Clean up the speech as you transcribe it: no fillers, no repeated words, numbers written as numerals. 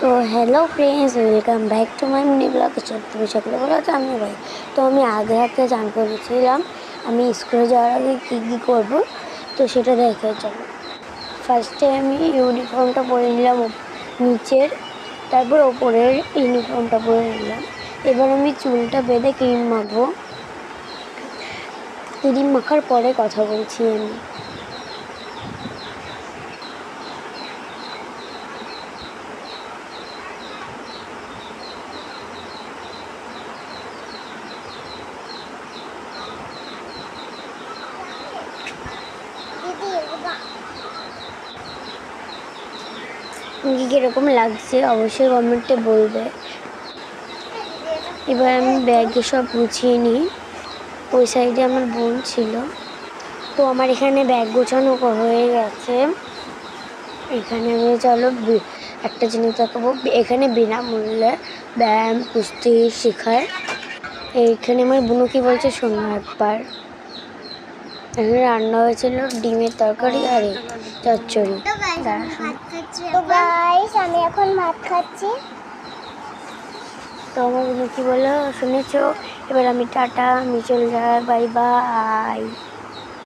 তো hello friends, welcome back to my mini blog. তুমি সকলে বলো তো আমি ভাই। তো আমি আগে রাতে জান করেছিলাম আমি স্কুলে যাওয়ার আগে কী কী করবো, তো সেটা দেখে চলো। ফার্স্টে আমি ইউনিফর্মটা পরে নিলাম নিচের, তারপর ওপরের ইউনিফর্মটা পরে নিলাম। এবার আমি চুলটা বেঁধে ক্রিম মাখবো। ক্রিম মাখার পরে কথা বলছি আমি। কীরকম লাগছে অবশ্যই কমেন্টে বলবে। এবার আমি ব্যাগে সব গুছিয়ে নিই। ওই সাইডে আমার বোন ছিল, তো আমার এখানে ব্যাগ গোছানো হয়ে গেছে। এখানে আমি চলো একটা জিনিস দেখাবো। এখানে বিনামূল্যে ব্যায়াম কুস্তি শেখায়। এইখানে আমার বোনু কি বলছে শোনো একবার। এখানে রান্না হয়েছিল ডিমের তরকারি আর চচ্চড়ি। আমি এখন ভাত খাচ্ছি। তো আমার বোনু কি বললো শুনেছো। এবার আমি টাটা, আমি চলে যাই, বাই বাই।